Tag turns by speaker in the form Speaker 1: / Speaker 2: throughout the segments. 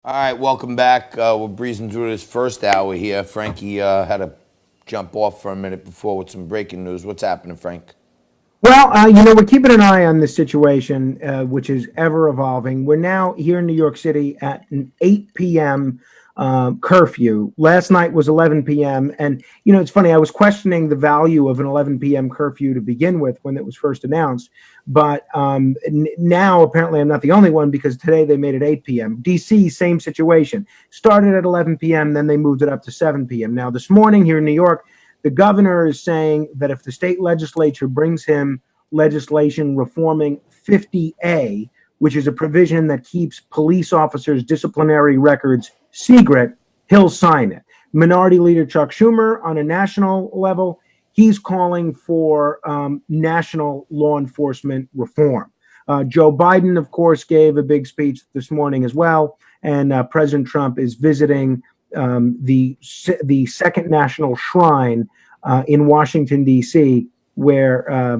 Speaker 1: All right, welcome back. We're breezing through this first hour here. Frankie had to jump off for a minute before with some breaking news. What's happening, Frank?
Speaker 2: Well, we're keeping an eye on this situation, which is ever evolving. We're now here in New York City at an 8 p.m. Curfew. Last night was 11 p.m. And, it's funny, I was questioning the value of an 11 p.m. curfew to begin with when it was first announced. But now, apparently, I'm not the only one because today they made it 8 p.m. DC, same situation. Started at 11 p.m., then they moved it up to 7 p.m. Now, this morning here in New York, the governor is saying that if the state legislature brings him legislation reforming 50A, which is a provision that keeps police officers' disciplinary records secret, he'll sign it. Minority Leader Chuck Schumer, on a national level, he's calling for national law enforcement reform. Joe Biden, of course, gave a big speech this morning as well, and President Trump is visiting the second national shrine in Washington D.C., where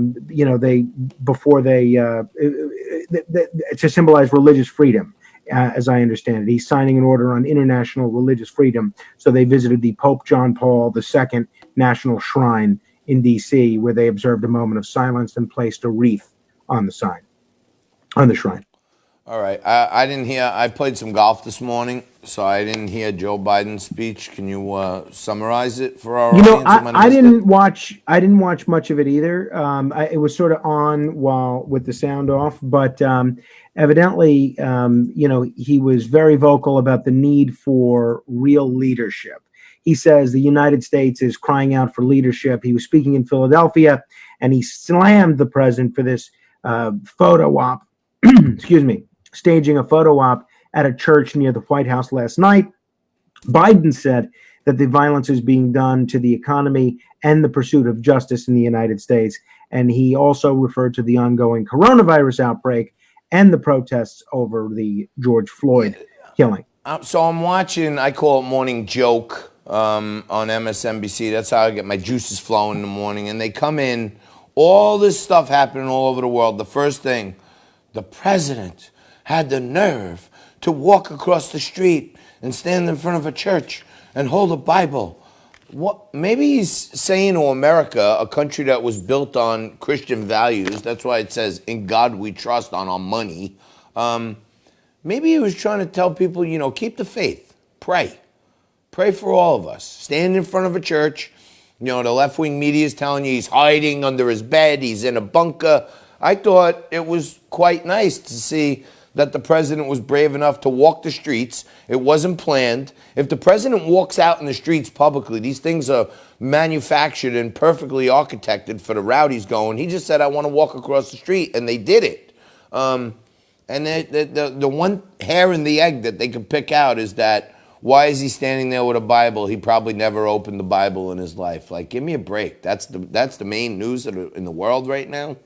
Speaker 2: they before they to symbolize religious freedom. As I understand it, he's signing an order on international religious freedom. So they visited the Pope John Paul II National Shrine in D.C., where they observed a moment of silence and placed a wreath on the sign, on the shrine.
Speaker 1: All right, I didn't hear. I played some golf this morning, so I didn't hear Joe Biden's speech. Can you summarize it for our audience? I might have
Speaker 2: I
Speaker 1: missed it.
Speaker 2: didn't watch. I didn't watch much of it either. It was sort of on while with the sound off, but evidently, he was very vocal about the need for real leadership. He says the United States is crying out for leadership. He was speaking in Philadelphia, and he slammed the president for this photo op. Excuse me, staging a photo op at a church near the White House last night. Biden said that the violence is being done to the economy and the pursuit of justice in the United States. And he also referred to the ongoing coronavirus outbreak and the protests over the George Floyd killing.
Speaker 1: So I'm watching. I call it Morning Joke on MSNBC. That's how I get my juices flowing in the morning. And they come in, all this stuff happening all over the world. The first thing, the president had the nerve to walk across the street and stand in front of a church and hold a Bible. What? Maybe he's saying to America, a country that was built on Christian values, that's why it says, in God we trust, on our money. Maybe he was trying to tell people, keep the faith. Pray. Pray for all of us. Stand in front of a church. The left-wing media is telling you he's hiding under his bed, he's in a bunker. I thought it was quite nice to see that the president was brave enough to walk the streets. It wasn't planned. If the president walks out in the streets publicly, these things are manufactured and perfectly architected for the route he's going. He just said, I want to walk across the street, and they did it. And the one hair in the egg that they could pick out is that, why is he standing there with a Bible? He probably never opened the Bible in his life. Like, give me a break. That's the main news in the world right now.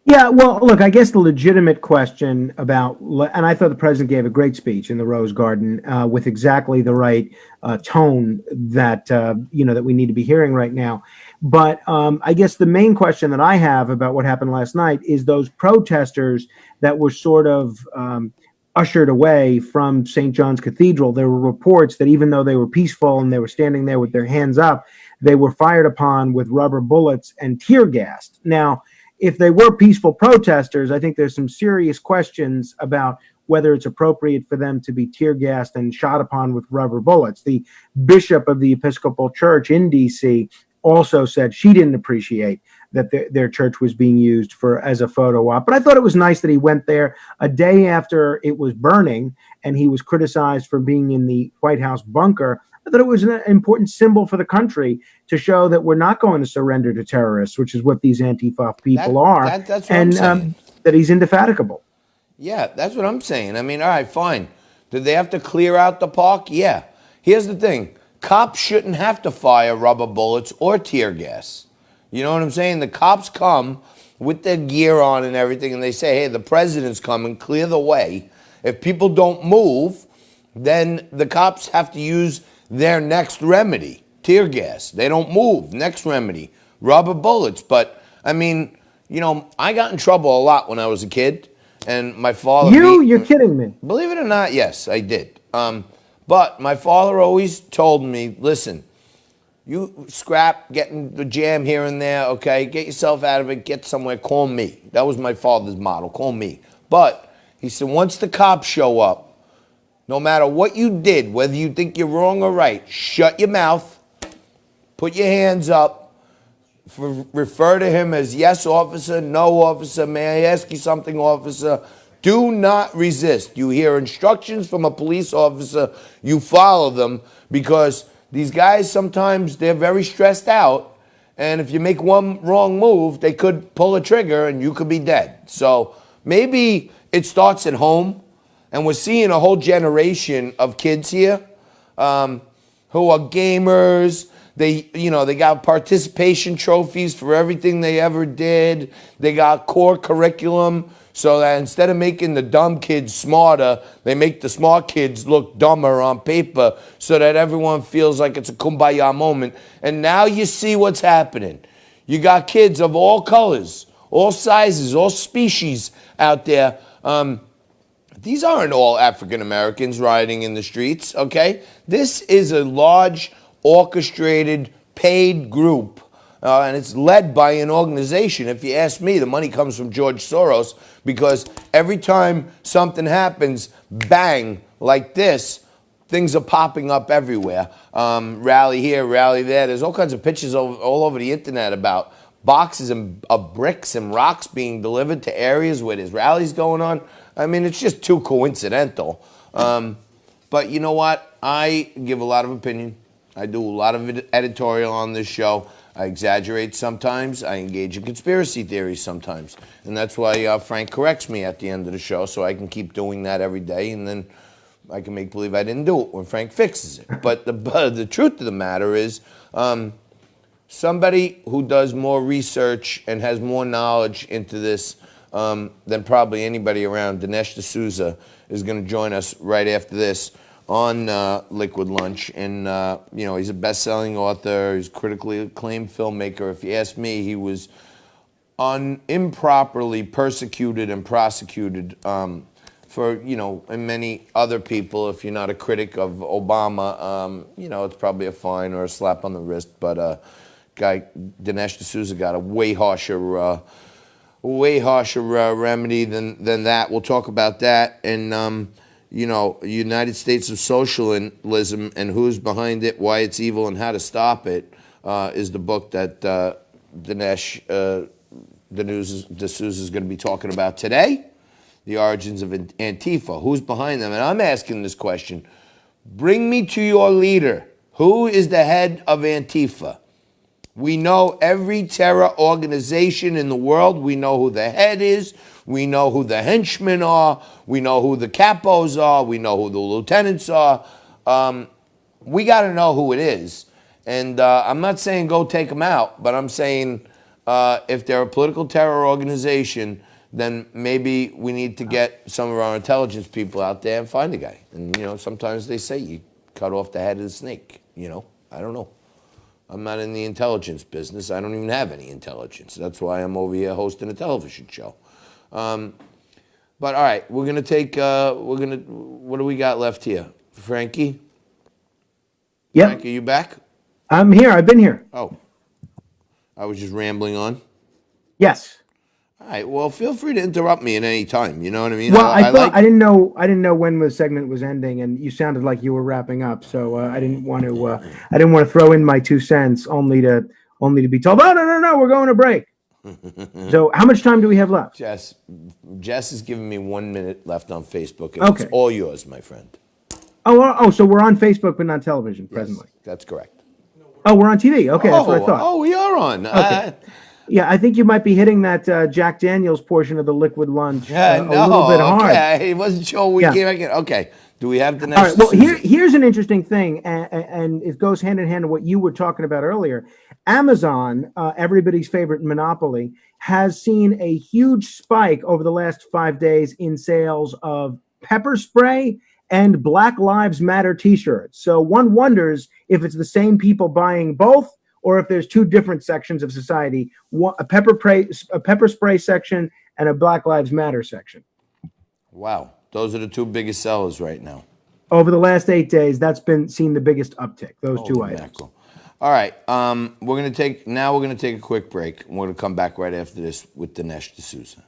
Speaker 2: Yeah, well, look, I guess the legitimate question about, and I thought the president gave a great speech in the Rose Garden with exactly the right tone that that we need to be hearing right now. But I guess the main question that I have about what happened last night is those protesters that were sort of ushered away from St. John's Cathedral. There were reports that even though they were peaceful and they were standing there with their hands up, they were fired upon with rubber bullets and tear gassed. Now, if they were peaceful protesters, I think there's some serious questions about whether it's appropriate for them to be tear gassed and shot upon with rubber bullets. The bishop of the Episcopal Church in D.C. also said she didn't appreciate that their church was being used as a photo op. But I thought it was nice that he went there a day after it was burning, and he was criticized for being in the White House bunker. I thought it was an important symbol for the country to show that we're not going to surrender to terrorists, which is what these Antifa people are,
Speaker 1: That's what I'm
Speaker 2: and
Speaker 1: saying.
Speaker 2: that he's indefatigable.
Speaker 1: Yeah, that's what I'm saying. I mean, all right, fine. Did they have to clear out the park? Yeah. Here's the thing. Cops shouldn't have to fire rubber bullets or tear gas. You know what I'm saying? The cops come with their gear on and everything, and they say, hey, the president's coming, clear the way. If people don't move, then the cops have to use their next remedy, tear gas. They don't move. Next remedy, rubber bullets. But, I mean, I got in trouble a lot when I was a kid, and my father
Speaker 2: You're kidding me.
Speaker 1: Believe it or not, yes, I did. But my father always told me, listen, you scrap, getting the jam here and there, okay? Get yourself out of it, get somewhere, call me. That was my father's motto, call me. But he said, once the cops show up, no matter what you did, whether you think you're wrong or right, shut your mouth, put your hands up, refer to him as yes, officer, no, officer, may I ask you something, officer? Do not resist. You hear instructions from a police officer, you follow them, because these guys sometimes, they're very stressed out, and if you make one wrong move, they could pull a trigger and you could be dead. So maybe it starts at home, and we're seeing a whole generation of kids here who are gamers. They got participation trophies for everything they ever did. They got core curriculum, so that instead of making the dumb kids smarter, they make the smart kids look dumber on paper, so that everyone feels like it's a kumbaya moment. And now you see what's happening. You got kids of all colors, all sizes, all species out there. These aren't all African Americans riding in the streets, okay? This is a large, orchestrated, paid group, and it's led by an organization. If you ask me, the money comes from George Soros, because every time something happens, bang, like this, things are popping up everywhere. Rally here, rally there. There's all kinds of pictures all over the internet about boxes of bricks and rocks being delivered to areas where there's rallies going on. I mean, it's just too coincidental. But you know what? I give a lot of opinion. I do a lot of editorial on this show. I exaggerate sometimes. I engage in conspiracy theories sometimes. And that's why Frank corrects me at the end of the show, so I can keep doing that every day, and then I can make believe I didn't do it when Frank fixes it. But the truth of the matter is, somebody who does more research and has more knowledge into this than probably anybody around, Dinesh D'Souza, is going to join us right after this on Liquid Lunch. And, he's a best-selling author. He's a critically acclaimed filmmaker. If you ask me, he was improperly persecuted and prosecuted for, and many other people. If you're not a critic of Obama, it's probably a fine or a slap on the wrist. But guy, Dinesh D'Souza, got a way harsher remedy than that. We'll talk about that. And, United States of Socialism and who's behind it, why it's evil, and how to stop it is the book that Dinesh D'Souza is going to be talking about today. The origins of Antifa. Who's behind them? And I'm asking this question. Bring me to your leader. Who is the head of Antifa? We know every terror organization in the world. We know who the head is. We know who the henchmen are. We know who the capos are. We know who the lieutenants are. We got to know who it is. And I'm not saying go take them out, but I'm saying if they're a political terror organization, then maybe we need to get some of our intelligence people out there and find the guy. And, sometimes they say you cut off the head of the snake. I don't know. I'm not in the intelligence business. I don't even have any intelligence. That's why I'm over here hosting a television show. But all right, we're gonna take. What do we got left here, Frankie?
Speaker 2: Yep.
Speaker 1: Frank, are you back?
Speaker 2: I'm here. I've been here.
Speaker 1: Oh, I was just rambling on.
Speaker 2: Yes.
Speaker 1: All right. Well, feel free to interrupt me at any time. You know what I mean?
Speaker 2: Well, I didn't know when the segment was ending, and you sounded like you were wrapping up. So I didn't want to throw in my 2 cents, only to be told, oh no, we're going to break. So how much time do we have left?
Speaker 1: Jess is giving me 1 minute left on Facebook, and It's all yours, my friend.
Speaker 2: So we're on Facebook but not television presently.
Speaker 1: Yes, that's correct.
Speaker 2: Oh, we're on TV. Okay, that's what I thought.
Speaker 1: Oh, we are on.
Speaker 2: Okay. Yeah, I think you might be hitting that Jack Daniels portion of the Liquid Lunch a little bit hard.
Speaker 1: Okay, I wasn't sure we came again. Okay, do we have the next?
Speaker 2: All right. Well, here's an interesting thing, and it goes hand in hand to what you were talking about earlier. Amazon, everybody's favorite monopoly, has seen a huge spike over the last 5 days in sales of pepper spray and Black Lives Matter T-shirts. So one wonders if it's the same people buying both, or if there's two different sections of society, a pepper spray section and a Black Lives Matter section.
Speaker 1: Wow, those are the two biggest sellers right now.
Speaker 2: over the last 8 days, that's been seen the biggest uptick. Those two
Speaker 1: Holy
Speaker 2: items.
Speaker 1: mackerel. All right. We're gonna take a quick break, and we're gonna come back right after this with Dinesh D'Souza.